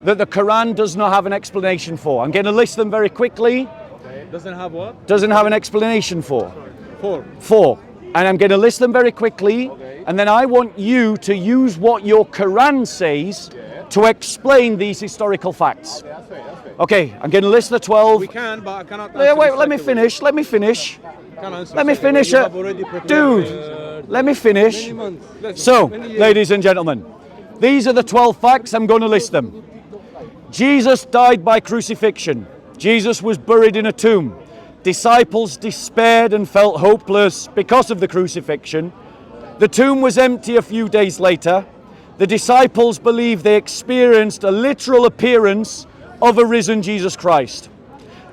that the Quran does not have an explanation for. I'm going to list them very quickly. Doesn't have what? Doesn't have an explanation for. Four. And I'm going to list them very quickly, and then I want you to use what your Quran says to explain these historical facts. Okay, I'm going to list the 12. We can, but I cannot. Wait, let me finish. Let me finish. Dude, let me finish. So, ladies and gentlemen, these are the 12 facts. I'm going to list them. Jesus died by crucifixion. Jesus was buried in a tomb. Disciples despaired and felt hopeless because of the crucifixion. The tomb was empty a few days later. The disciples believed they experienced a literal appearance of a risen Jesus Christ.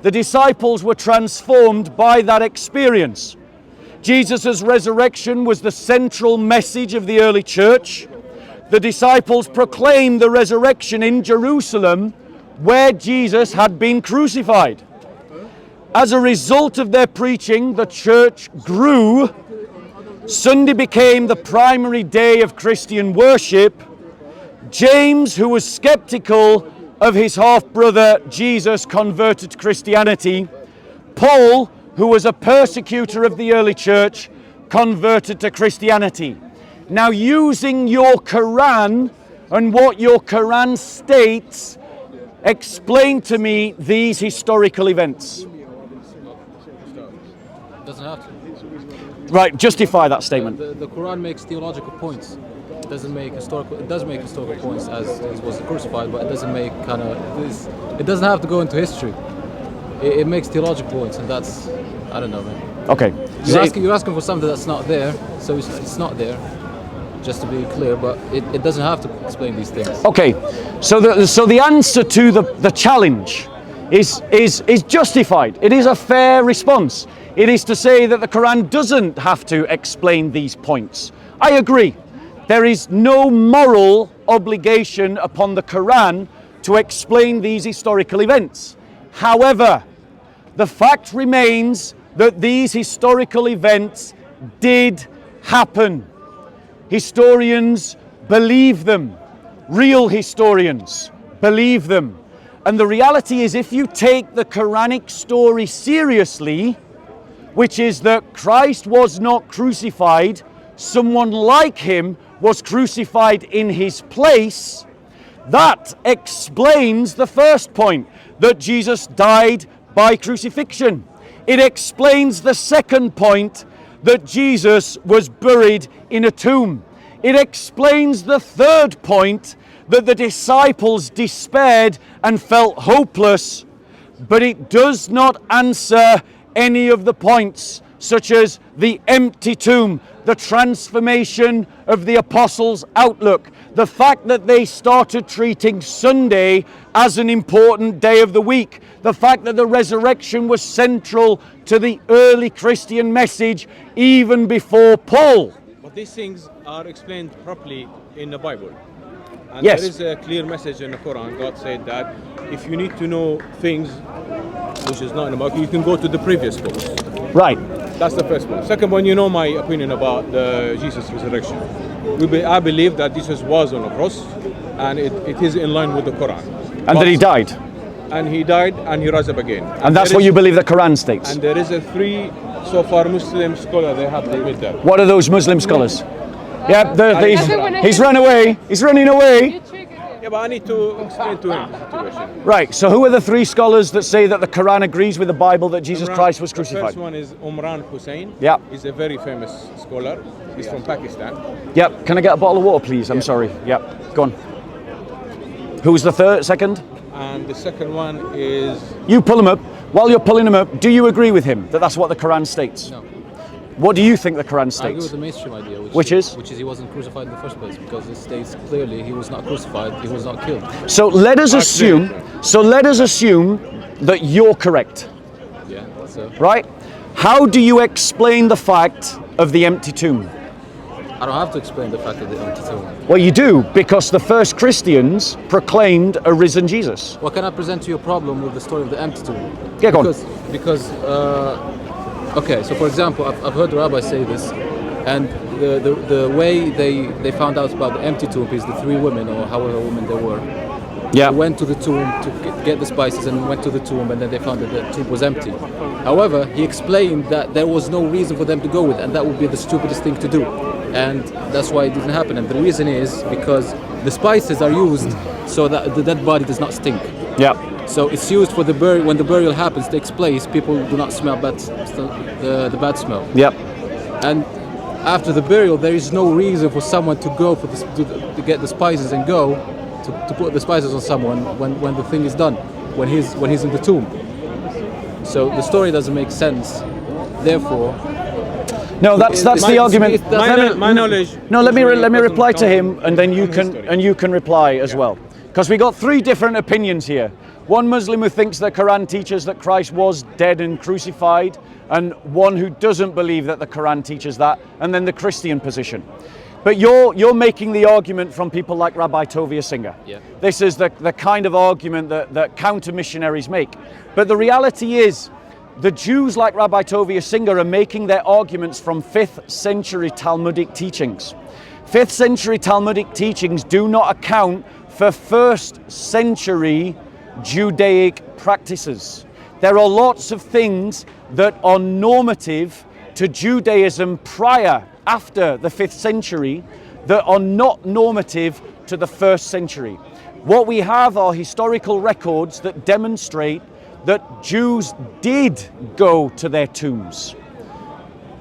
The disciples were transformed by that experience. Jesus' resurrection was the central message of the early church. The disciples proclaimed the resurrection in Jerusalem, where Jesus had been crucified. As a result of their preaching, the church grew. Sunday became the primary day of Christian worship. James, who was skeptical of his half-brother Jesus, converted to Christianity. Paul, who was a persecutor of the early church, converted to Christianity. Now, using your Quran and what your Quran states, explain to me these historical events. Doesn't have to. Right, justify that statement. The Quran makes theological points. It doesn't make historical. It does make historical points as was crucified, but it doesn't make kind of this. It doesn't have to go into history. It makes theological points, and that's, I don't know, man. Okay. You're asking for something that's not there, so it's not there. Just to be clear, but it doesn't have to explain these things. Okay, so the answer to the challenge is justified. It is a fair response. It is to say that the Quran doesn't have to explain these points. I agree. There is no moral obligation upon the Quran to explain these historical events. However, the fact remains that these historical events did happen. Historians believe them. Real historians believe them. And the reality is, if you take the Quranic story seriously, which is that Christ was not crucified, someone like him was crucified in his place, that explains the first point, that Jesus died by crucifixion. It explains the second point, that Jesus was buried in a tomb. It explains the third point, that the disciples despaired and felt hopeless, but it does not answer any of the points, such as the empty tomb, the transformation of the apostles' outlook, the fact that they started treating Sunday as an important day of the week, the fact that the resurrection was central to the early Christian message even before Paul. But these things are explained properly in the Bible. And yes. There is a clear message in the Quran. God said that if you need to know things which is not in the Bible, you can go to the previous books. Right. That's the first one. Second one, you know my opinion about the Jesus resurrection. I believe that Jesus was on the cross, and it is in line with the Quran. And that he died. And he died and he rose up again. And that's what you believe the Quran states. And there is a three so far Muslim scholar they have with that. What are those Muslim scholars? Yeah, he's run away. He's running away. Yeah, but I need to explain to him the situation. Right, so who are the three scholars that say that the Quran agrees with the Bible that Jesus Christ was crucified? The first one is Umran Hussain. Yeah. He's a very famous scholar. He's from Pakistan. Yep. Can I get a bottle of water, please? I'm sorry. Yep. Go on. Who's the second? And the second one is... You pull him up. While you're pulling him up, do you agree with him that that's what the Quran states? No. What do you think the Quran I states? agree with the mainstream idea, which is he wasn't crucified in the first place, because it states clearly he was not crucified, he was not killed. So let us assume that you're correct. Yeah, that's it. Right? How do you explain the fact of the empty tomb? I don't have to explain the fact of the empty tomb. Well, you do, because the first Christians proclaimed a risen Jesus. Well, can I present to you a problem with the story of the empty tomb? Yeah, go on. Because okay, so for example, I've heard the rabbi say this, and the way they found out about the empty tomb is the three women, or however women they were. Yeah. They went to the tomb to get the spices and went to the tomb, and then they found that the tomb was empty. However, he explained that there was no reason for them to go with it, and that would be the stupidest thing to do. And that's why it didn't happen. And the reason is because the spices are used so that the dead body does not stink. Yeah. So it's used for the burial. When the burial happens, takes place, people do not smell the bad smell. Yep. And after the burial, there is no reason for someone to go for to get the spices and go to put the spices on someone when the thing is done, when he's in the tomb. So the story doesn't make sense. Therefore, no, that's the argument. My knowledge. No, let me reply to doesn't him, and then you can reply as well, because we got three different opinions here. One Muslim who thinks the Quran teaches that Christ was dead and crucified, and one who doesn't believe that the Quran teaches that, and then the Christian position. But you're making the argument from people like Rabbi Tovia Singer. Yeah. This is the kind of argument that counter-missionaries make. But the reality is, the Jews like Rabbi Tovia Singer are making their arguments from 5th century Talmudic teachings. 5th century Talmudic teachings do not account for 1st century Judaic practices. There are lots of things that are normative to Judaism after the 5th century that are not normative to the 1st century. What we have are historical records that demonstrate that Jews did go to their tombs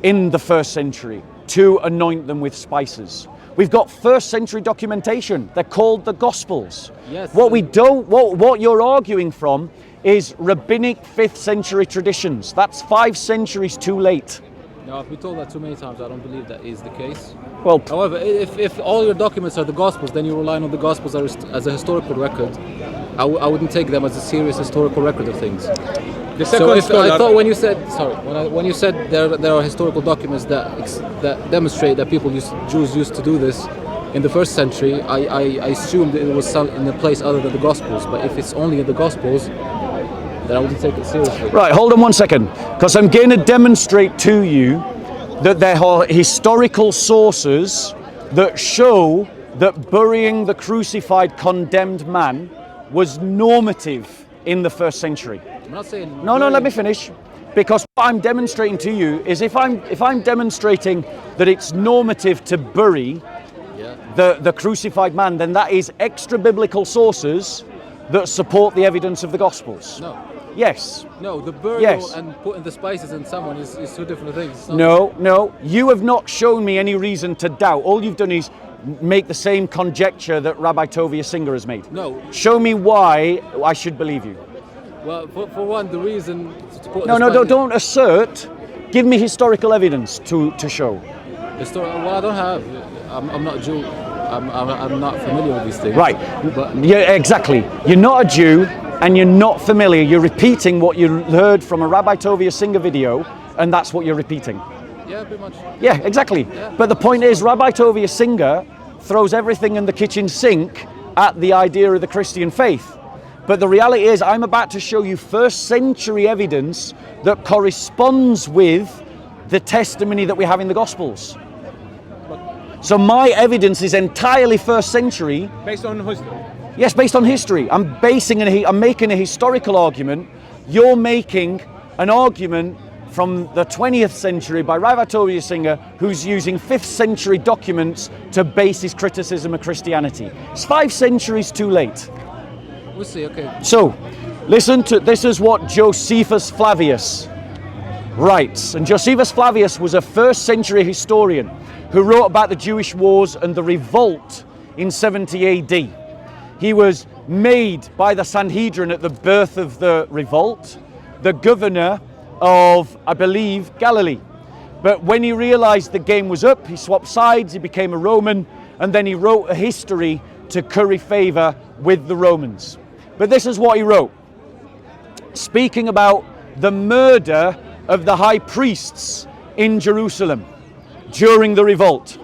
in the 1st century to anoint them with spices. We've got 1st century documentation. They're called the Gospels. Yes. What you're arguing from is rabbinic 5th century traditions. That's 5 centuries too late. now I've been told that too many times. I don't believe that is the case. Well, However, if all your documents are the Gospels, then you rely on the Gospels as a historical record. I wouldn't take them as a serious historical record of things. The So second if, scholar, I thought when you said when you said there are historical documents that demonstrate that Jews used to do this in the 1st century, I assumed it was in a place other than the Gospels. But if it's only in the Gospels, then I wouldn't take it seriously. right, hold on one second, because I'm going to demonstrate to you that there are historical sources that show that burying the crucified condemned man was normative in the 1st century. I'm not saying No, let me finish. Because what I'm demonstrating to you is if I'm demonstrating that it's normative to bury the crucified man, then that is extra biblical sources that support the evidence of the Gospels. No. Yes. No, the burial Yes. and putting the spices in someone is two different things. It's not- No. You have not shown me any reason to doubt. All you've done is make the same conjecture that Rabbi Tovia Singer has made. No. Show me why I should believe you. Well, for one, the reason to put No, the spices... don't assert. Give me historical evidence to show. Well, I don't have. I'm not Jew. I'm not familiar with these things. Right. But Yeah, exactly. You're not a Jew and you're not familiar. You're repeating what you heard from a Rabbi Tovia Singer video, and that's what you're repeating. yeah, pretty much. Yeah, exactly. Yeah. But the point is, Rabbi Tovia Singer throws everything in the kitchen sink at the idea of the Christian faith. But the reality is, I'm about to show you 1st century evidence that corresponds with the testimony that we have in the Gospels. So my evidence is entirely 1st century. based on history. Yes, based on history. I'm making a historical argument. You're making an argument from the 20th century by Rabbi Tovia Singer, who's using 5th century documents to base his criticism of Christianity. It's 5 centuries too late. We'll see. Okay. So, listen to this is what Josephus Flavius writes. And Josephus Flavius was a 1st century historian who wrote about the Jewish wars and the revolt in 70 AD. He was made by the Sanhedrin at the birth of the revolt, the governor of, I believe, Galilee. But when he realized the game was up, he swapped sides, he became a Roman, and then he wrote a history to curry favor with the Romans. But this is what he wrote, speaking about the murder of the high priests in Jerusalem during the revolt.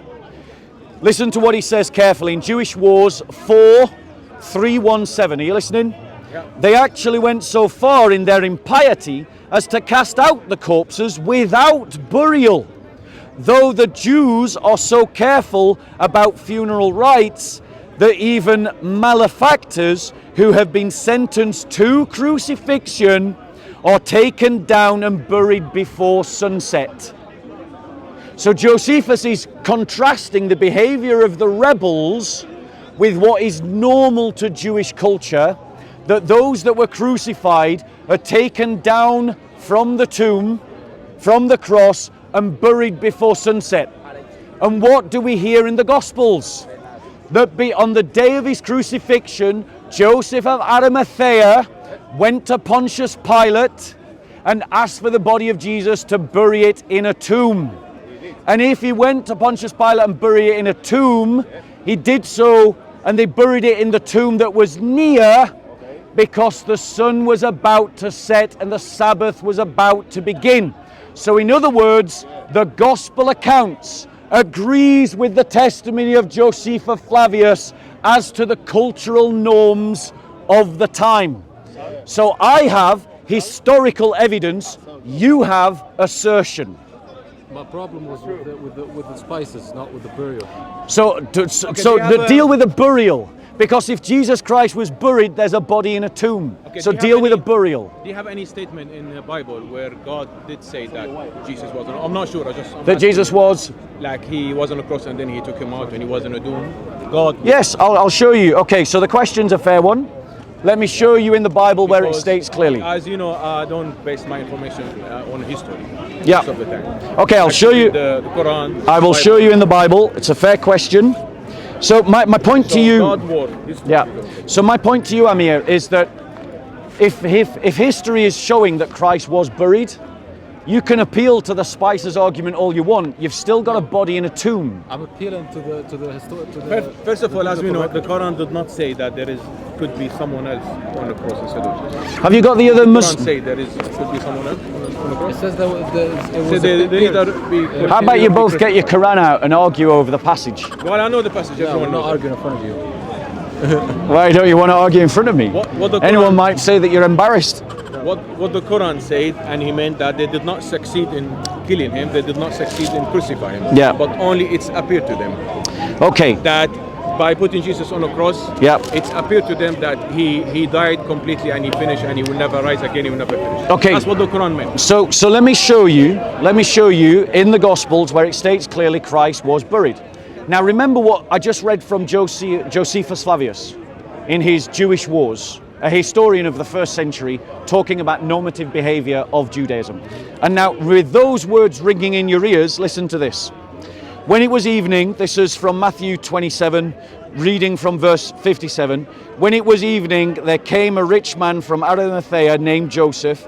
Listen to what he says carefully. In Jewish Wars 4:317, are you listening? Yeah. They actually went so far in their impiety as to cast out the corpses without burial. Though the Jews are so careful about funeral rites, that even malefactors who have been sentenced to crucifixion are taken down and buried before sunset. So Josephus is contrasting the behavior of the rebels with what is normal to Jewish culture, that those that were crucified are taken down from the tomb, from the cross, and buried before sunset. And what do we hear in the Gospels? That on the day of his crucifixion, Joseph of Arimathea went to Pontius Pilate and asked for the body of Jesus to bury it in a tomb. And if he went to Pontius Pilate and buried it in a tomb, he did so, and they buried it in the tomb that was near, because the sun was about to set and the Sabbath was about to begin. So in other words, the gospel accounts agrees with the testimony of Josephus Flavius as to the cultural norms of the time. So I have historical evidence, you have assertion. My problem was with the spices, not with the burial. So deal with the burial. Because if Jesus Christ was buried, there's a body in a tomb. Okay, so deal with a burial. Do you have any statement in the Bible where God did say that Jesus was I'm not sure. That Jesus was? Like he was on a cross and then he took him out and he was in a tomb. God. Yes, I'll show you. Okay, so the question's a fair one. Let me show you in the Bible where it states clearly. As you know, I don't base my information on history. Yeah. Most of the time. Okay, I'll show you. The Quran. I will show you in the Bible. It's a fair question. So my point to you. Yeah. So my point to you, Amir, is that if history is showing that Christ was buried, you can appeal to the Spices argument all you want. You've still got a body in a tomb. I'm appealing to the historic. First of all, as we know, the Quran did not say that could be someone else on the cross instead of Jesus. Have you got the other Muslim? Say there could be someone else on the cross. It says that How about you both get your Quran out and argue over the passage? Well, I know the passage. Yeah, we're not arguing in front of you. Why don't you want to argue in front of me? Anyone might say that you're embarrassed. What the Quran said, and he meant that they did not succeed in killing him, they did not succeed in crucifying him. Yeah. But only it's appeared to them. Okay. That by putting Jesus on a cross, yeah, it's appeared to them that he died completely and he finished and he will never rise again, he will never finish. Okay. That's what the Quran meant. So let me show you in the Gospels where it states clearly Christ was buried. Now remember what I just read from Josephus Flavius in his Jewish Wars, a historian of the 1st century, talking about normative behavior of Judaism. And now with those words ringing in your ears, listen to this. When it was evening, this is from Matthew 27, reading from verse 57. When it was evening, there came a rich man from Arimathea named Joseph,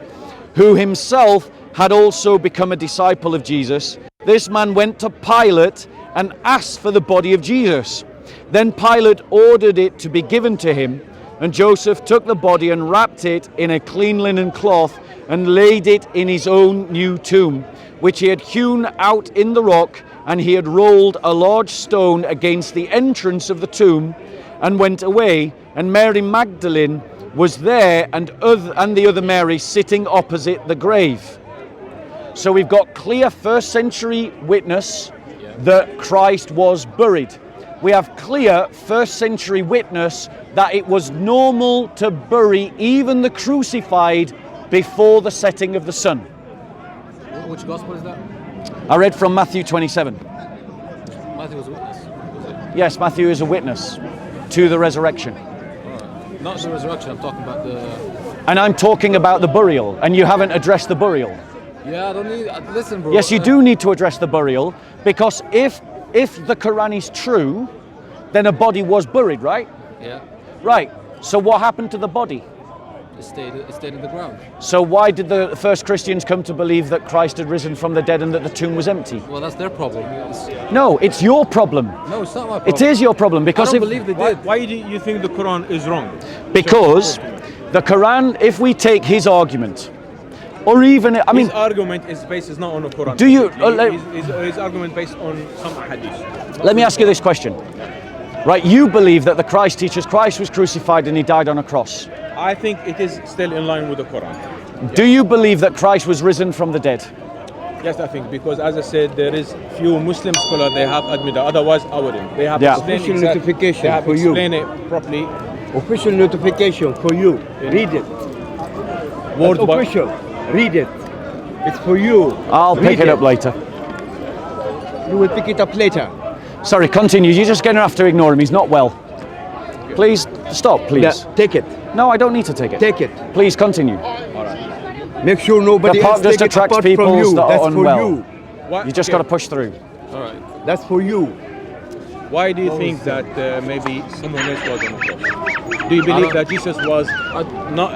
who himself had also become a disciple of Jesus. This man went to Pilate and asked for the body of Jesus. Then Pilate ordered it to be given to him, and Joseph took the body and wrapped it in a clean linen cloth and laid it in his own new tomb, which he had hewn out in the rock, and he had rolled a large stone against the entrance of the tomb, and went away. And Mary Magdalene was there, and the other Mary sitting opposite the grave. So we've got clear 1st century witness that Christ was buried. We have clear 1st century witness that it was normal to bury even the crucified before the setting of the sun. Which gospel is that? I read from Matthew 27. Matthew was a witness, was it? Yes, Matthew is a witness to the resurrection. Right. Not the resurrection, I'm talking about the... And I'm talking about the burial, and you haven't addressed the burial. Yeah, I don't need... Listen, bro. Yes, you do need to address the burial, because if the Quran is true, then a body was buried, right? Yeah. Right. So what happened to the body? It stayed in the ground. So why did the first Christians come to believe that Christ had risen from the dead and that the tomb was empty? Well, that's their problem. No, it's your problem. No, it's not my problem. It is your problem, because I don't believe they did. Why do you think the Quran is wrong? Because the Quran, if we take his argument, or even, I mean... His argument is based not on the Quran. Do you... his argument based on some hadith. Let me ask you this question. Right, you believe that the Christ teaches Christ was crucified and he died on a cross. I think it is still in line with the Quran. Do you believe that Christ was risen from the dead? Yes, I think because as I said, there is few Muslim scholars they have admitted. Otherwise, I wouldn't. They have Yeah. explained Official exact- notification They have for you. explained it properly. Official notification for you. Read it. Word That's by official. Read it. It's for you. I'll pick Read it up later. You will pick it up later. Sorry, continue. You're just going to have to ignore him. He's not well. Please stop, please. Yeah, take it. No, I don't need to take it. Take it. Please continue. Make sure nobody The park else just take it attracts apart people from you. that are That's unwell. for you. Why- You just okay. got to push through. All right. That's for you. Why do you think that maybe someone else was on the cross? Do you believe that Jesus was not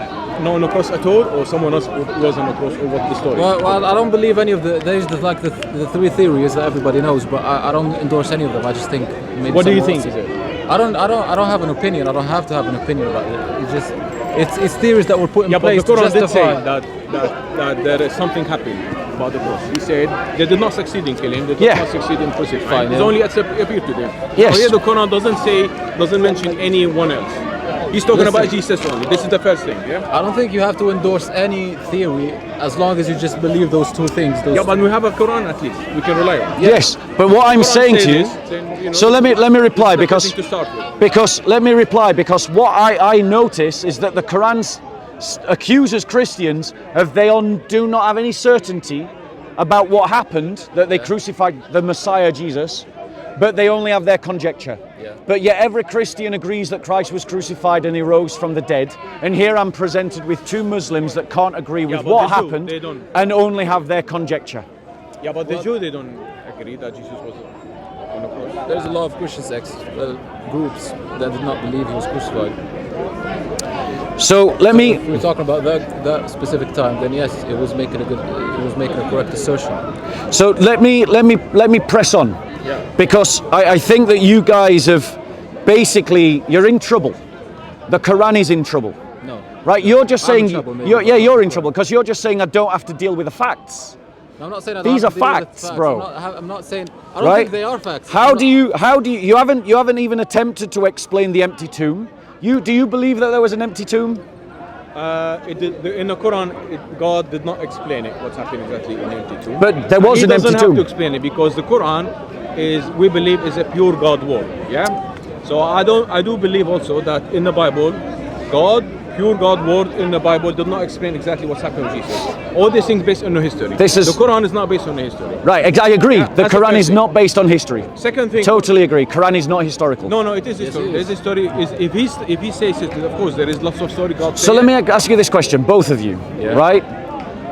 on the cross at all, or someone else was on the cross, or what's the story? Well, I don't believe any of the. There's the three theories that everybody knows, but I don't endorse any of them. I just think. Maybe What do you someone think else- is it? I don't have an opinion. I don't have to have an opinion about it. It's just it's theories that were put in Yeah, but place the Quran to did say justify. that there is something happening about the cross. He said they did not succeed in killing him, they did Yeah. not succeed in crucifying. Fine, It's yeah. only appeared to them. Yes. So here the Quran doesn't mention anyone else. He's talking Listen. about Jesus only. This is the first thing, yeah? I don't think you have to endorse any theory as long as you just believe those two things. Those Yeah, but we have a Quran at least. We can rely on. Yes, but what I'm Quran saying says to you. this, then, you know, So let me reply it's the because first thing to start with. let me reply because what I notice is that the Quran accuses Christians of do not have any certainty about what happened, that they crucified the Messiah Jesus, but they only have their conjecture. Yeah. But yet every Christian agrees that Christ was crucified and he rose from the dead. And here I'm presented with two Muslims that can't agree with but what the Jew, happened they don't. and only have their conjecture. Yeah, but the Jew, they don't agree that Jesus was on the cross. There's a lot of Christian sects, groups that did not believe he was crucified. So let me If we're talking about that specific time, then yes, it was making a correct assertion. So let me press on, Yeah. because I think that you guys have basically you're in trouble. The Quran is in trouble, No. right? You're just I'm in saying trouble, maybe, you're but- in trouble because you're just saying I don't have to deal with the facts, No, I'm not saying I These don't have are to deal with facts, facts. bro. I'm not saying. I don't right? think they are facts. How I'm do you haven't even attempted to explain the empty tomb? Do you believe that there was an empty tomb? In the Quran, God did not explain it, what's happening exactly in the empty tomb. But there was He an empty doesn't have tomb. to explain it because the Quran we believe is a pure God word. Yeah. So I do believe also that in the Bible, pure God word in the Bible did not explain exactly what's happening with Jesus. All these things based on the history. The Quran is not based on the history. Right, I agree. Yeah, The that's the Quran first is thing. not based on history. Second thing. Totally agree. Quran is not historical. No, it is history. it There's is. a story. If he says it, of course there is lots of story God. So let me ask you this question, both of you, Yeah. right?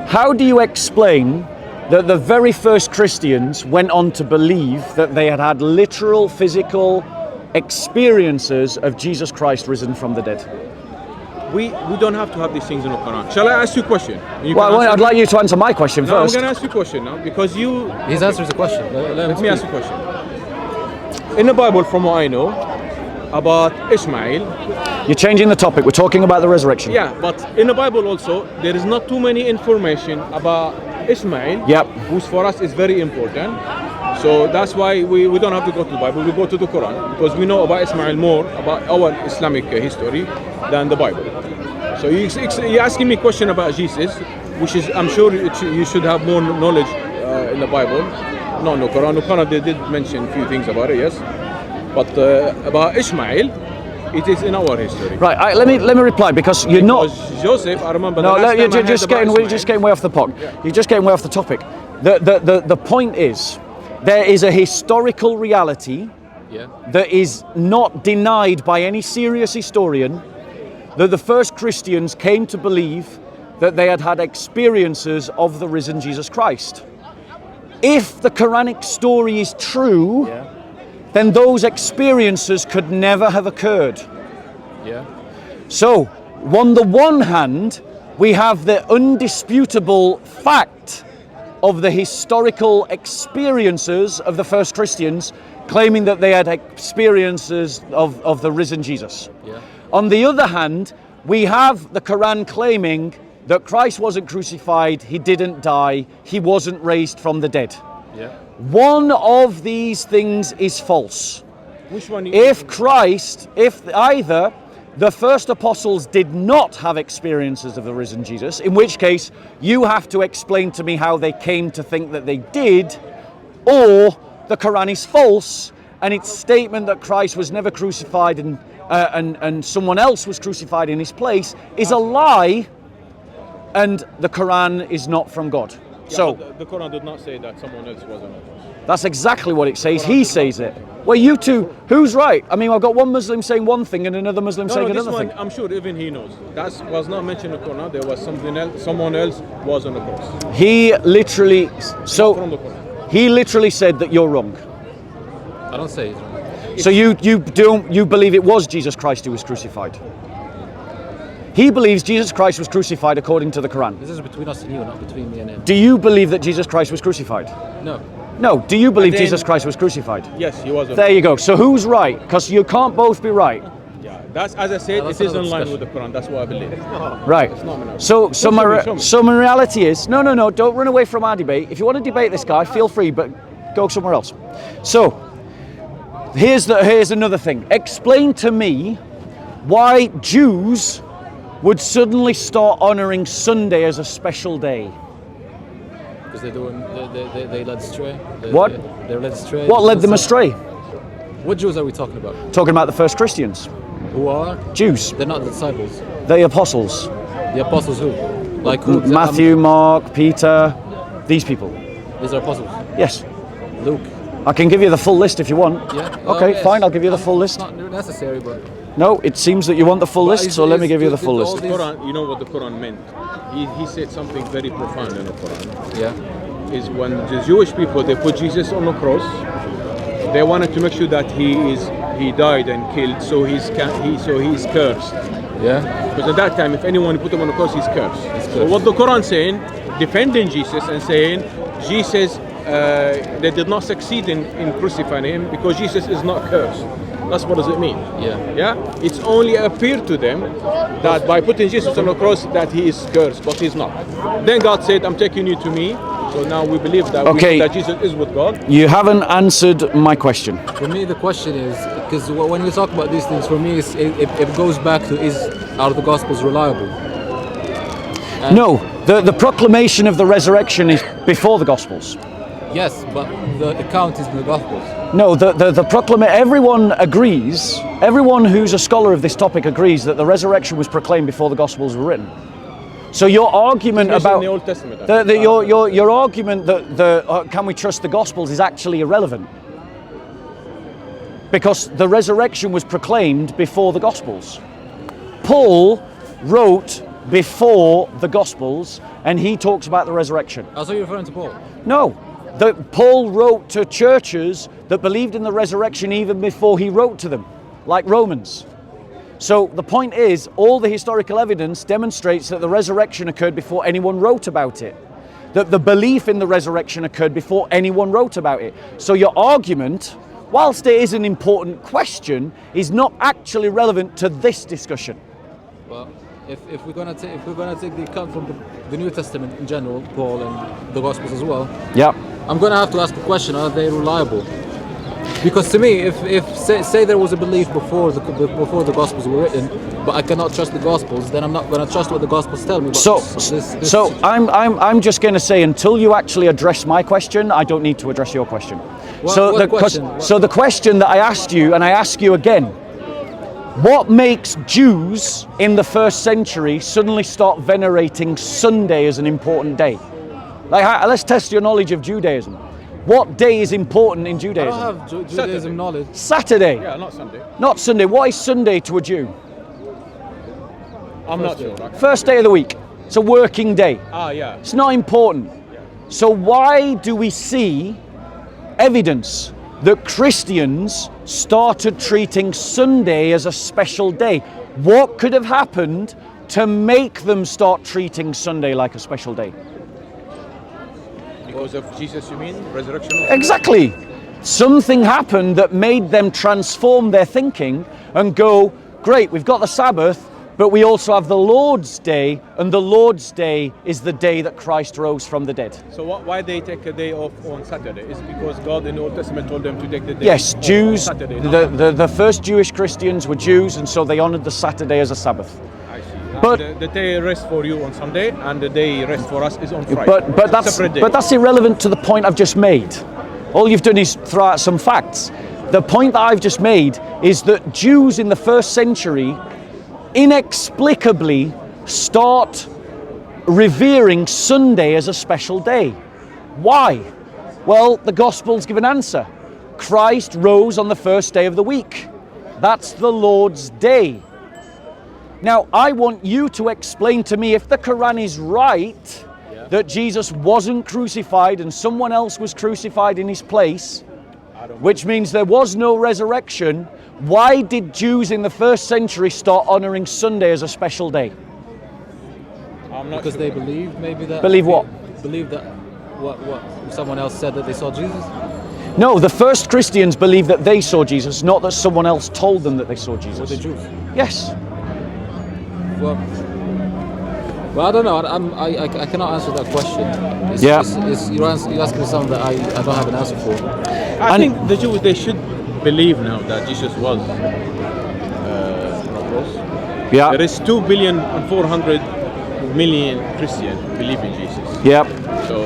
How do you explain that the very first Christians went on to believe that they had had literal physical experiences of Jesus Christ risen from the dead? We don't have to have these things in the Quran. Shall I ask you a question? You Well, can answer I'd me? like you to answer my question No, I'm first. going to ask you a question now because you. His answer is a question. Let me ask you a question. In the Bible, from what I know, about Ishmael, You're changing the topic. We're talking about the resurrection. yeah, but in the Bible also, there is not too many information about Ishmael, Yep. which for us is very important. So that's why we don't have to go to the Bible, we go to the Quran, because we know about Ishmael more, about our Islamic history, than the Bible. So you're asking me a question about Jesus, which is, I'm sure you should have more knowledge in the Bible. No, Quran. Quran, they did mention a few things about it, yes. But about Ishmael, it is in our history. Right. Let me reply because you're not. Because Joseph, I remember No, the last you're time I heard just about getting Ishmael. way off the pot. You're just getting way off the topic. The point is, there is a historical reality Yeah. that is not denied by any serious historian, that the first Christians came to believe that they had had experiences of the risen Jesus Christ. If the Quranic story is true, then those experiences could never have occurred. Yeah. So, on the one hand, we have the undisputable fact of the historical experiences of the first Christians claiming that they had experiences of the risen Jesus. Yeah. On the other hand, we have the Quran claiming that Christ wasn't crucified, he didn't die, he wasn't raised from the dead. Yeah. One of these things is false. Which one? If either the first apostles did not have experiences of the risen Jesus, in which case you have to explain to me how they came to think that they did, or the Quran is false and its statement that Christ was never crucified and someone else was crucified in his place is a lie, and the Quran is not from God. Yeah, So the Quran did not say that someone else was on it. that's exactly what it says. He says it. Well, you two, who's right? I mean, I've got one Muslim saying one thing and another Muslim saying this another one, thing. I'm sure even he knows. That was not mentioned in the Quran. There was something else. Someone else was on the cross. He literally, From so the Quran. he literally said that you're wrong. I don't say he's wrong. So you believe it was Jesus Christ who was crucified. He believes Jesus Christ was crucified according to the Quran. This is between us and you, not between me and him. Do you believe that Jesus Christ was crucified? No. No. Do you believe And then- Jesus Christ was crucified? Yes, he was on There you go. So who's right? Because you can't both be right. Yeah, that's as I said. that's It is in another line with the Quran. That's what I believe. Right. not enough. So Show me. my reality is, no, don't run away from our debate. If you want to debate this guy, feel free, but go somewhere else. So here's another thing. Explain to me why Jews would suddenly start honoring Sunday as a special day. Because they led astray. What? They're led astray. What led them astray? What Jews are we talking about? Talking about the first Christians. Who are? Jews. They're not the disciples. The apostles. The apostles who? Like who? Matthew, Mark, Peter, these people. These are apostles. Yes. Luke. I can give you the full list if you want. Yeah. Okay, yes. fine, I'll give you the full list. It's not necessary, but No, it seems that you want the full list, so let me give you the full list. The Quran, you know what the Quran meant? He said something very profound in the Quran. yeah. Is when the Jewish people, they put Jesus on the cross, they wanted to make sure that he died and killed, so he's cursed. Yeah. Because at that time, if anyone put him on the cross, he's cursed. So cursed. what the Quran saying, defending Jesus and saying Jesus, they did not succeed in crucifying him because Jesus is not cursed. That's what does it mean? Yeah. Yeah. It's only appeared to them that by putting Jesus on the cross that he is cursed, but he's not. Then God said, "I'm taking you to me." So now we believe that, Okay. that Jesus is with God. You haven't answered my question. For me, the question is, because when we talk about these things, for me, it goes back to are the Gospels reliable? And No, the proclamation of the resurrection is before the Gospels. Yes, but the account is in the Gospels. No, the proclamation, everyone agrees, everyone who's a scholar of this topic agrees that the resurrection was proclaimed before the Gospels were written. So your argument Especially about in the Old Testament. your argument that can we trust the Gospels is actually irrelevant, because the resurrection was proclaimed before the Gospels. Paul wrote before the Gospels, and he talks about the resurrection. I saw you referring to Paul. No, Paul wrote to churches that believed in the resurrection even before he wrote to them, like Romans. So the point is, all the historical evidence demonstrates that the resurrection occurred before anyone wrote about it. That the belief in the resurrection occurred before anyone wrote about it. So your argument, whilst it is an important question, is not actually relevant to this discussion. Well, if we're gonna take the account from the New Testament in general, Paul and the Gospels as well, Yeah. I'm gonna have to ask the question: are they reliable? Because to me, if say there was a belief before the Gospels were written, but I cannot trust the Gospels, then I'm not gonna trust what the Gospels tell me. But So I'm just going to say, until you actually address my question, I don't need to address your question. What question? So the question that I asked you, and I ask you again, what makes Jews in the first century suddenly start venerating Sunday as an important day? Like, let's test your knowledge of Judaism. What day is important in I Judaism? don't have Judaism knowledge. Saturday. Yeah, not Sunday. Not Sunday. What is Sunday to a Jew? I'm not sure. First day of the week. It's a working day. Yeah. It's not important. So why do we see evidence that Christians started treating Sunday as a special day? What could have happened to make them start treating Sunday like a special day? Because of Jesus, you mean? Resurrection? Exactly. Something happened that made them transform their thinking and go, great, we've got the Sabbath, But we also have the Lord's Day, and the Lord's Day is the day that Christ rose from the dead. So why they take a day off on Saturday? Is because God in the Old Testament told them to take the day Yes, off Jews, on Saturday. the first Jewish Christians were Jews, and so they honored the Saturday as a Sabbath. I see. But- The day rest for you on Sunday, and the day rest for us is on Friday. But that's separate day. but that's irrelevant to the point I've just made. All you've done is throw out some facts. The point that I've just made is that Jews in the first century inexplicably start revering Sunday as a special day. Why? Well, the Gospels give an answer. Christ rose on the first day of the week. That's the Lord's Day. Now, I want you to explain to me if the Quran is right, that Jesus wasn't crucified and someone else was crucified in his place, which means there was no resurrection. Why did Jews in the first century start honoring Sunday as a special day? I'm not Because sure. they believed maybe that. Believe what? Believe that what someone else said that they saw Jesus. No, the first Christians believed that they saw Jesus, not that someone else told them that they saw Or the Jesus. Jews. Yes. Well, I don't know. I cannot answer that question. Yeah. You're asking me something that I don't have an answer for. I And- think the Jews, they should believe now that Jesus was on the cross. Yeah. There is 2,400,000,000 Christians believe in Jesus. Yeah. So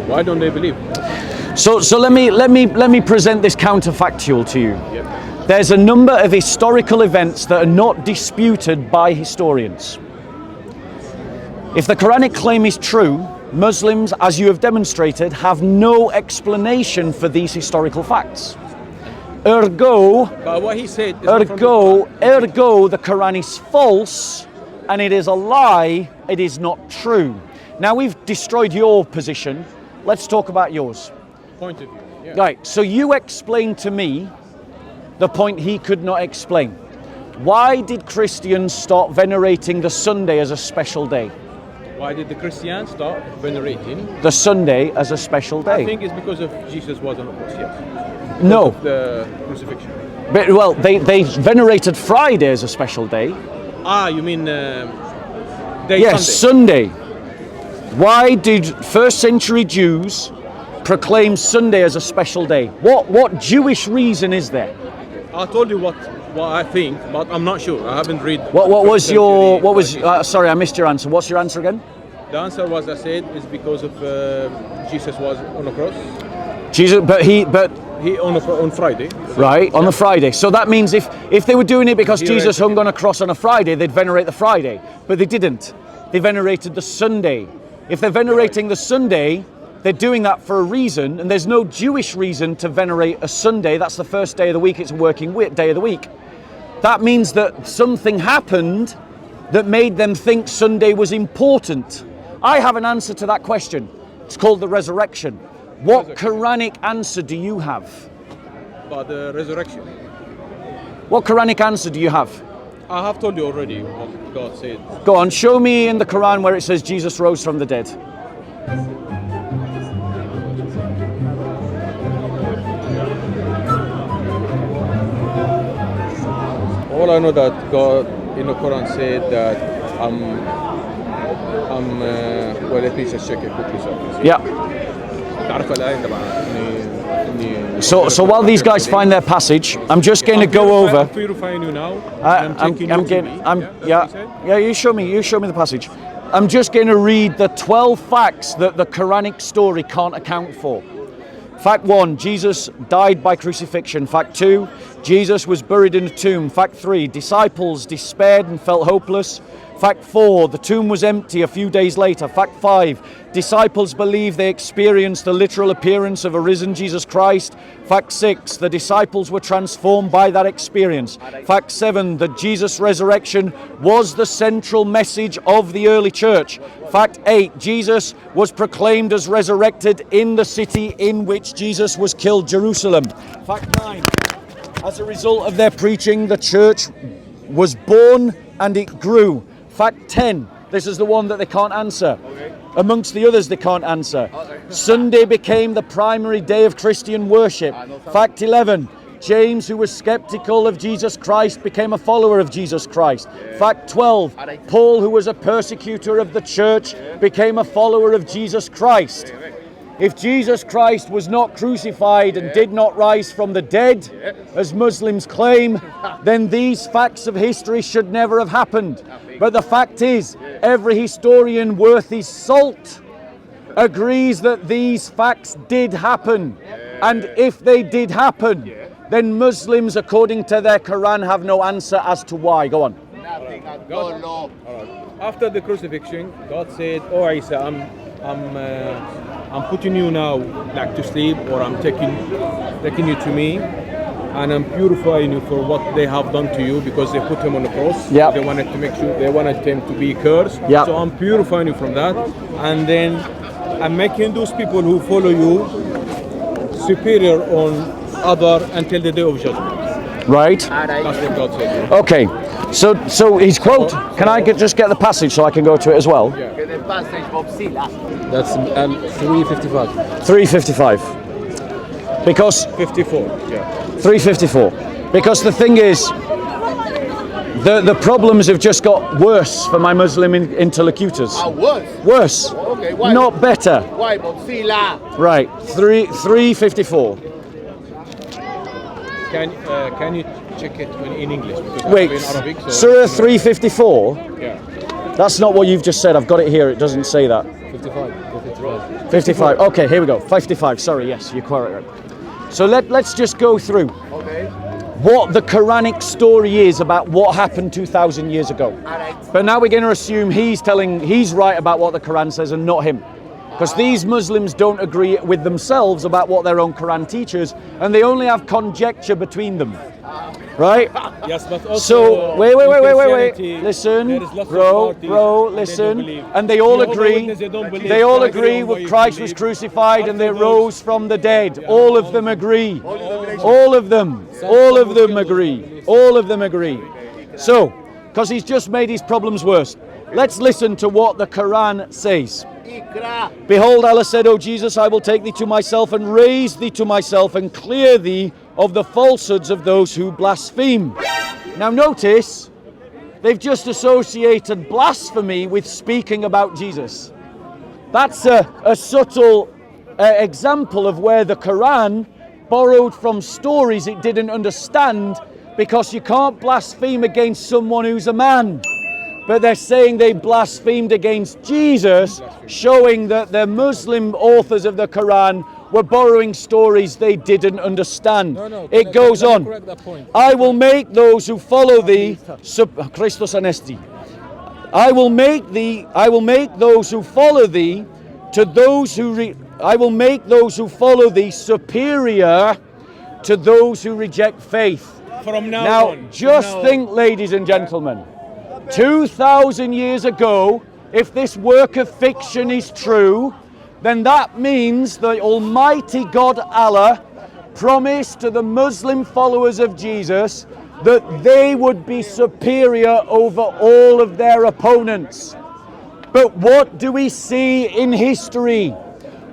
why don't they believe? So let me present this counterfactual to you. Yep. There's a number of historical events that are not disputed by historians. If the Quranic claim is true, Muslims, as you have demonstrated, have no explanation for these historical facts. Ergo, But what he said is not from the ergo, the Quran is false, and it is a lie, it is not true. Now we've destroyed your position, let's talk about yours. point of view. Yeah. Right, so you explain to me the point he could not explain. Why did Christians start venerating the Sunday as a special day? Why did the Christians start venerating? The Sunday as a special I day? think it's because of Jesus was on the cross, yes. No, Of the crucifixion. but, well, they venerated Friday as a special day. You mean day Yes, Sunday? Sunday. Why did first century Jews proclaim Sunday as a special day? What Jewish reason is there? I told you what I think, but I'm not sure. I haven't read. What was first your century. sorry, I missed your answer. What's your answer again? The answer was, I said, is because of Jesus was on the cross. Jesus, but he On Friday. right on the Friday. So that means if they were doing it because He Jesus raised hung it. on a cross on a Friday, they'd venerate the Friday. But they didn't. They venerated the Sunday. If they're venerating the Sunday, they're doing that for a reason, and there's no Jewish reason to venerate a Sunday. That's the first day of the week. It's a working day of the week. That means that something happened that made them think Sunday was important. I have an answer to that question. It's called the resurrection. What Quranic answer do you have? But the resurrection. What Quranic answer do you have? I have told you already what God said. Go on, show me in the Quran where it says Jesus rose from the dead. All I know that God in the Quran said that well, let me just check it quickly. Yeah. تعرف الآية طبعا إني So while these guys find their passage, I'm just going to go over. I'm purifying you now. I'm getting. You show me the passage. I'm just going to read the 12 facts that the Quranic story can't account for. Fact 1, Jesus died by crucifixion. Fact 2, Jesus was buried in a tomb. Fact 3, disciples despaired and felt hopeless. Fact 4, the tomb was empty a few days later. Fact 5, disciples believe they experienced the literal appearance of a risen Jesus Christ. Fact 6, the disciples were transformed by that experience. Fact 7, that Jesus' resurrection was the central message of the early church. Fact 8, Jesus was proclaimed as resurrected in the city in which Jesus was killed, Jerusalem. Fact 9, as a result of their preaching, the church was born and it grew. Fact 10, this is the one that they can't answer. Amongst the others they can't answer. Sunday became the primary day of Christian worship. Fact 11, James, who was skeptical of Jesus Christ, became a follower of Jesus Christ. Fact 12, Paul, who was a persecutor of the church, became a follower of Jesus Christ. If Jesus Christ was not crucified and did not rise from the dead, as Muslims claim, then these facts of history should never have happened. But the fact is, every historian worth his salt agrees that these facts did happen. And if they did happen, then Muslims, according to their Quran, have no answer as to why. Go on. After the crucifixion, God said, "Oh Isa, I'm putting you now like to sleep, or I'm taking you to me, and I'm purifying you for what they have done to you, because they put him on the cross. Yep. They wanted to make sure, they wanted him to be cursed. Yep. So I'm purifying you from that, and then I'm making those people who follow you superior on other until the day of judgment." Right. That's what God said. Okay. So his quote, can I just get the passage so I can go to it as well? Yeah. That's 355. 355. Because 54. Yeah. 354. Because the thing is, the problems have just got worse for my Muslim interlocutors. Worse. Worse. Okay, why? Not better. Why? But sila. Right. 354. Can you check it in English? Because I Wait. have in Arabic, so Surah 354. Yeah. That's not what you've just said. I've got it here. It doesn't say that. 55. 55. 55. Okay, here we go. 55. Sorry. Yes, you're quite right. So let's just go through Okay. what the Quranic story is about what happened 2,000 years ago. Alright. But now we're going to assume he's right about what the Quran says and not him. Because these Muslims don't agree with themselves about what their own Quran teaches, and they only have conjecture between them. Right? Yes, but also So, wait. in Christianity, Listen, there is lots of bro, parties bro, and they don't listen. believe. And they all Jehovah's agree, Witnesses, they don't believe. they all Christ agree is with what Christ you was believe. crucified and they After rose from the dead. All of them agree. All of them. All of them agree. All of them agree. So, because he's just made his problems worse, let's listen to what the Quran says. Ikra. Behold, Allah said, O Jesus, I will take thee to myself and raise thee to myself and clear thee of the falsehoods of those who blaspheme. Now notice, they've just associated blasphemy with speaking about Jesus. That's a subtle example of where the Quran borrowed from stories it didn't understand, because you can't blaspheme against someone who's a man. But they're saying they blasphemed against Jesus, showing that the Muslim authors of the Quran were borrowing stories they didn't understand. No, It goes can I on. correct that point? I will make those who follow thee, Christos Anesti. I will make those who follow thee to those who I will make those who follow thee superior to those who reject faith. From now Now, on. just from now think, ladies and gentlemen, 2,000 years ago, if this work of fiction is true, then that means the Almighty God Allah promised to the Muslim followers of Jesus that they would be superior over all of their opponents. But what do we see in history?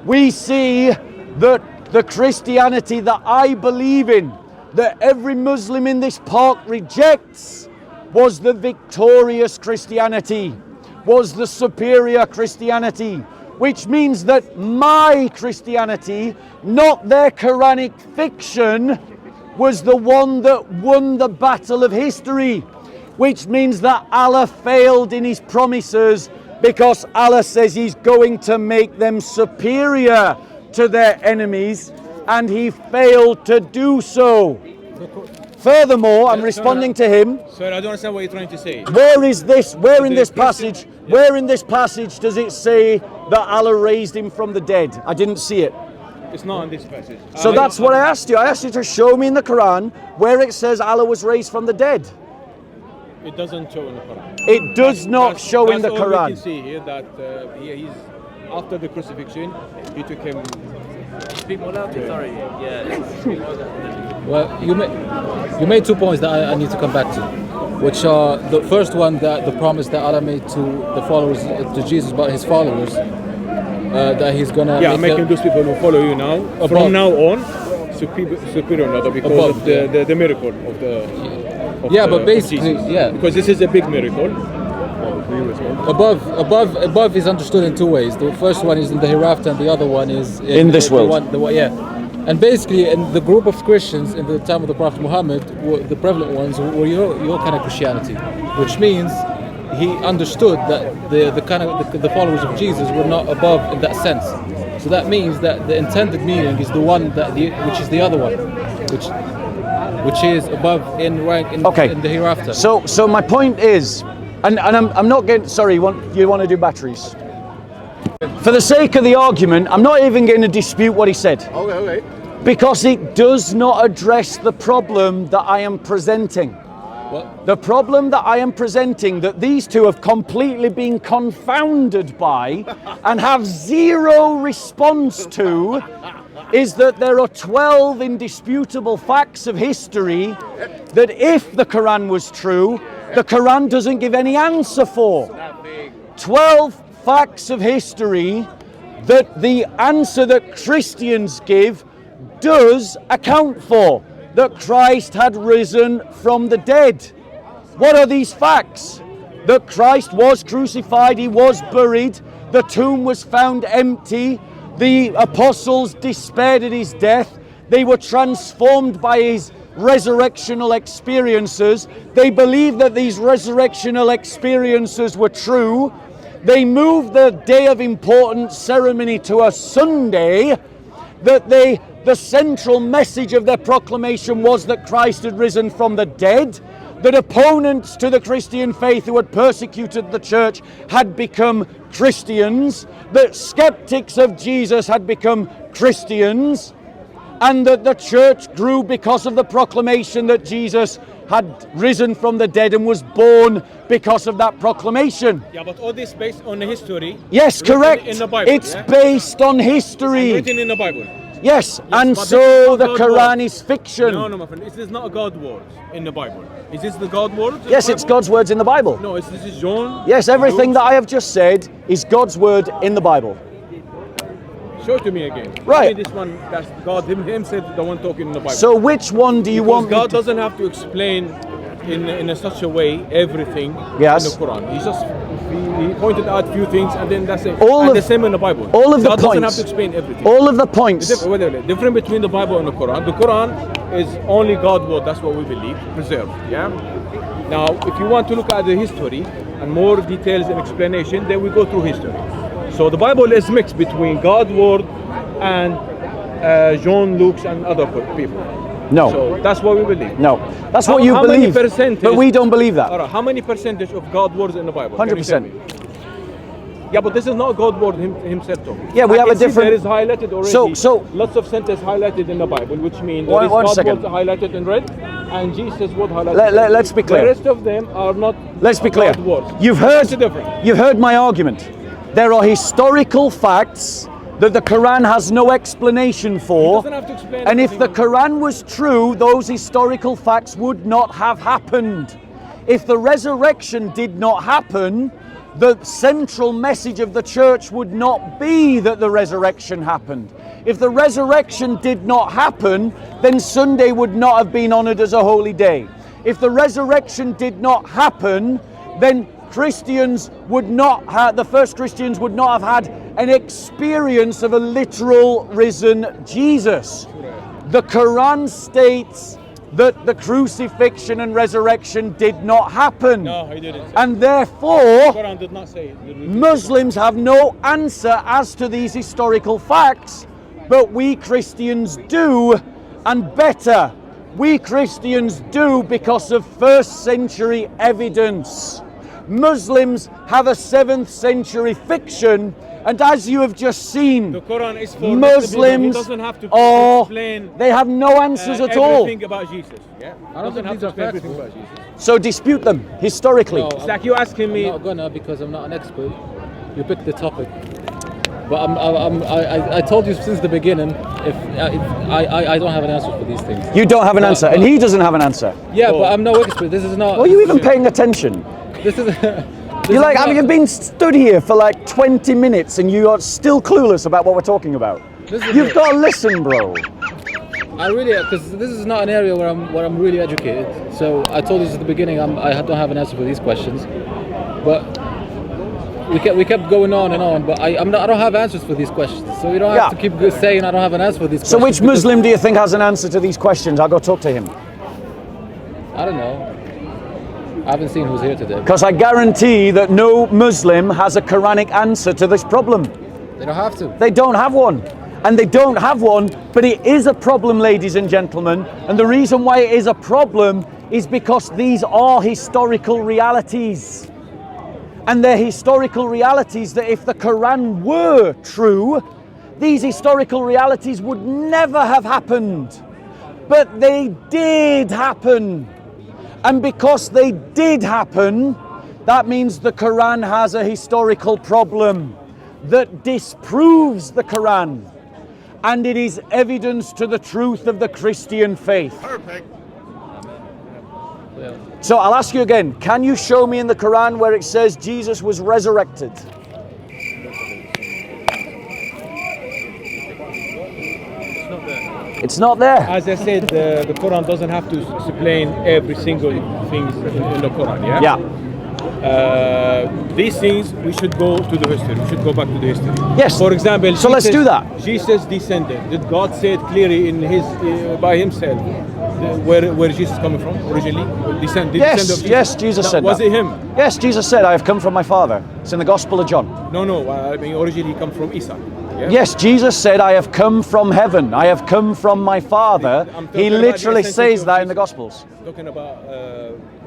We see that the Christianity that I believe in, that every Muslim in this park rejects, was the victorious Christianity, was the superior Christianity, which means that my Christianity, not their Quranic fiction, was the one that won the battle of history, which means that Allah failed in his promises, because Allah says he's going to make them superior to their enemies, and he failed to do so. Furthermore, I'm responding to him. Sir, I don't understand what you're trying to say. Where is this? Where in this passage? Where in this passage does it say that Allah raised him from the dead? I didn't see it. It's not in this passage. So that's what I asked you. I asked you to show me in the Quran where it says Allah was raised from the dead. It doesn't show in the Quran. It does not show in the That's all we Quran. can see here, that he's after the crucifixion, he took him. Speak more loudly, sorry. Yeah. Well, you made 2 points that I need to come back to, which are the first one, that the promise that Allah made to the followers, to Jesus, but his followers, that he's gonna Yeah, making those people who follow you now, from now on, superior another because Above, of the miracle of the. Of Yeah, the- but of basically, Jesus. yeah. Because this is a big miracle. Above is understood in two ways. The first one is in the hereafter, and the other one is In this world. Yeah, and basically, in the group of Christians in the time of the Prophet Muhammad, the prevalent ones were your kind of Christianity, which means he understood that the followers of Jesus were not above in that sense. So that means that the intended meaning is the one which is the other one, which is above in rank in the hereafter. So my point is, and I'm not getting, sorry, you want to do batteries? For the sake of the argument, I'm not even going to dispute what he said. Okay. Because it does not address the problem that I am presenting. What? The problem that I am presenting, that these two have completely been confounded by and have zero response to, is that there are 12 indisputable facts of history that if the Quran was true, the Quran doesn't give any answer for. 12 facts of history that the answer that Christians give does account for. That Christ had risen from the dead. What are these facts? That Christ was crucified, he was buried, the tomb was found empty, the apostles despaired at his death, they were transformed by his resurrectional experiences, they believed that these resurrectional experiences were true, they moved the day of important ceremony to a Sunday, that the central message of their proclamation was that Christ had risen from the dead, that opponents to the Christian faith who had persecuted the church had become Christians, that skeptics of Jesus had become Christians, and that the church grew because of the proclamation that Jesus had risen from the dead and was born because of that proclamation. Yeah, but all this based on the history. Yes, written correct. In the Bible, It's based on history. written in the Bible. Yes, and but this so is the not Quran God is fiction. No, my friend. This is not God words in the Bible. Is this the God words? in Yes, the it's Bible? God's words in the Bible. No, this is John. Yes, everything Luke. that I have just said is God's word in the Bible. Show it to me again. Right. Give me this one. That's God himself, the one talking in the Bible. So which one do you because want me God to... doesn't have to explain in a such a way everything Yes. in the Quran. He pointed out a few things and then that's it. All and of- the same in the Bible. all of the God doesn't have points. to explain everything. All of the points. Different between the Bible and the Quran. The Quran is only God's word. That's what we believe, preserved. Yeah. Now, if you want to look at the history and more details and explanation, then we go through history. So the Bible is mixed between God's word and John, Luke's, and other people. No. So that's what we believe. No. That's How- what you how many believe. percentage- But we don't believe that. All right, how many percentage of God's words in the Bible? Can you tell 100%. me? Yeah, but this is not God's word himself talking. Yeah, we I have can a see different- There is highlighted already. So- lots of sentences highlighted in the Bible, which means One God's second. words highlighted in red, and Jesus' word highlighted. Let's be clear. The rest of them are not. Let's be clear. God's words. You've heard, That's the difference. you've heard my argument. There are historical facts that the Quran has no explanation for. doesn't have to explain And if the everything. Quran was true, those historical facts would not have happened. If the resurrection did not happen, the central message of the church would not be that the resurrection happened. If the resurrection did not happen, then Sunday would not have been honored as a holy day. If the resurrection did not happen, then Christians would not have, the first Christians would not have had an experience of a literal risen Jesus. The Quran states that the crucifixion and resurrection did not happen. No, he didn't. And The therefore, Quran did not say it. Muslims have no answer as to these historical facts, but we Christians do, and better, we Christians do because of first century evidence. Muslims have a 7th century fiction, and as you have just seen, The Quran is for Muslims He doesn't have to explain they have no answers at all. everything about Jesus. Yeah, I don't doesn't think have these to are explain facts, everything bro. about Jesus. So dispute them historically. No, It's like you asking me. I'm not gonna because I'm not an expert. You picked the topic, but I told you since the beginning. If I don't have an answer for these things. You don't have an answer, and he doesn't have an answer. Yeah, but I'm no expert. This is not. Are you even paying attention? This is. You're like, have you been stood here for like 20 minutes and you are still clueless about what we're talking about? This is You've it. got to listen, bro. I really, because this is not an area where I'm really educated. So I told you at the beginning, I don't have an answer for these questions, but we kept going on and on. But I don't have answers for these questions. So you don't have to keep saying I don't have an answer for these questions. So which Muslim do you think has an answer to these questions? I'll go talk to him. I don't know. I haven't seen who's here today. Because I guarantee that no Muslim has a Quranic answer to this problem. They don't have to. They don't have one. And they don't have one, but it is a problem, ladies and gentlemen. And the reason why it is a problem is because these are historical realities. And they're historical realities that if the Quran were true, these historical realities would never have happened. But they did happen. And because they did happen, that means the Quran has a historical problem that disproves the Quran. And it is evidence to the truth of the Christian faith. Perfect. Yeah. So I'll ask you again, can you show me in the Quran where it says Jesus was resurrected? It's not there. As I said, the Quran doesn't have to explain every single thing in the Quran, yeah? Yeah. These things, we should go to the history. We should go back to the history. Yes. For example, So let's do that. Jesus descended. Did God say it clearly in his by himself where Jesus coming from originally? Descend of Yes, Jesus? yes, Jesus said Was that. it him? Yes, Jesus said, I have come from my Father. It's in the Gospel of John. No. I mean, originally he come from Isa. Yeah? Yes, Jesus said, I have come from heaven. I have come from my Father. I'm talking He about literally the says essence that of in the Jesus. Gospels. Talking about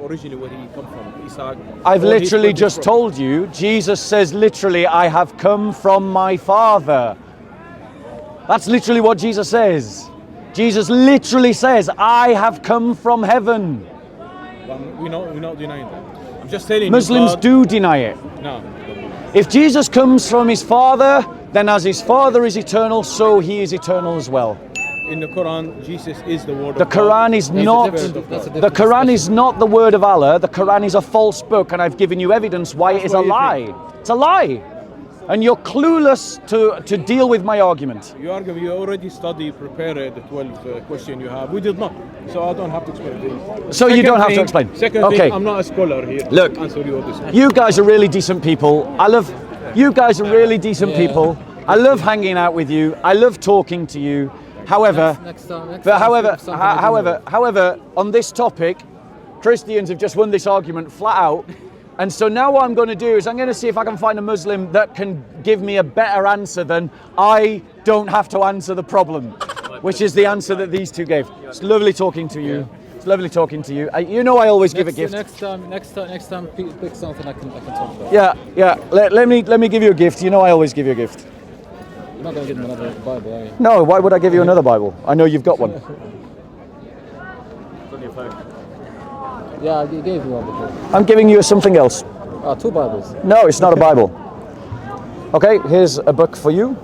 originally where he come from, Isaac. I've or his literally birth just from. told you, Jesus says literally, I have come from my Father. That's literally what Jesus says. Jesus literally says, I have come from heaven. Well, we're not denying that. I'm just telling Muslims you. God, do deny it. No. If Jesus comes from his Father, then as his Father is eternal, so he is eternal as well. In the Quran, Jesus is the word The of God. Quran is not, that's a the different Quran is not the word of Allah. The Quran is a false book, and I've given you evidence why it is a what you lie. It's a lie. And you're clueless to deal with my argument. You already prepared the 12 question you have. We did not. So I don't have to explain this. So you don't have to explain. Second Okay. thing, I'm not a scholar here. Look, to answer you all this. You guys are really decent people. You guys are really decent people. I love hanging out with you. I love talking to you. However, however, on this topic, Christians have just won this argument flat out. And so now what I'm going to do is I'm going to see if I can find a Muslim that can give me a better answer than I don't have to answer the problem, which is the answer that these two gave. It's lovely talking to you. It's lovely talking to you. You know I always give a gift. Next time, pick something I can talk about. Yeah. Let me give you a gift. You know I always give you a gift. You're not going to give me another Bible, are you? No, why would I give you another Bible? I know you've got one. Yeah, I gave you one before. I'm giving you something else. Two Bibles. No, it's not a Bible. Okay, here's a book for you.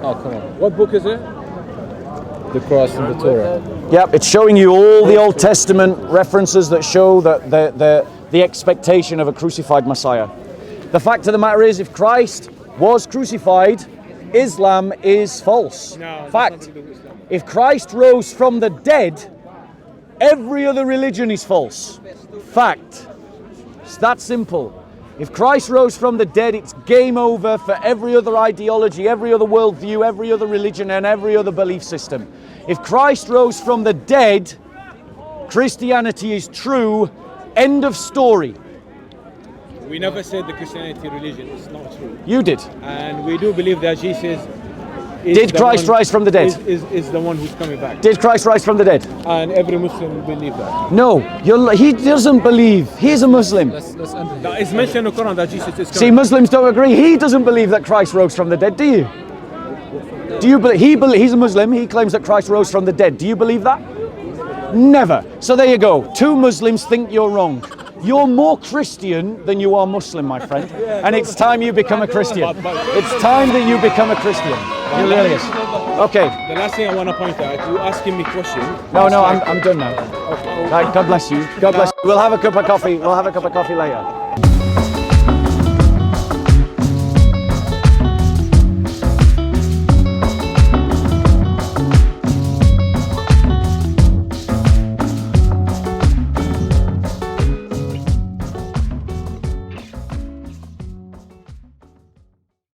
Oh, come on. What book is it? The cross and the Torah. Yep, it's showing you all the Old Testament references that show that the expectation of a crucified Messiah. The fact of the matter is, if Christ was crucified, Islam is false. No, Fact. If Christ rose from the dead, every other religion is false. Fact. It's that simple. If Christ rose from the dead, it's game over for every other ideology, every other worldview, every other religion, and every other belief system. If Christ rose from the dead, Christianity is true. End of story. We never said the Christianity religion is not true. You did. And we do believe that Jesus is Did Christ rise from the dead? Is the one who's coming back. Did Christ rise from the dead? And every Muslim believe that. No, he doesn't believe. He's a Muslim. Let's end it. Now, it's mentioned in the Quran that Jesus is coming. See, Muslims don't agree. He doesn't believe that Christ rose from the dead, do you? Do you believe? He's a Muslim. He claims that Christ rose from the dead. Do you believe that? Never. So there you go. Two Muslims think you're wrong. You're more Christian than you are Muslim, my friend. And it's time you become a Christian. It's time that you become a Christian. It really is. Okay. The last thing I want to point out, you asking me questions. No, I'm done now. Right, God bless you. God bless you. We'll have a cup of coffee. We'll have a cup of coffee later.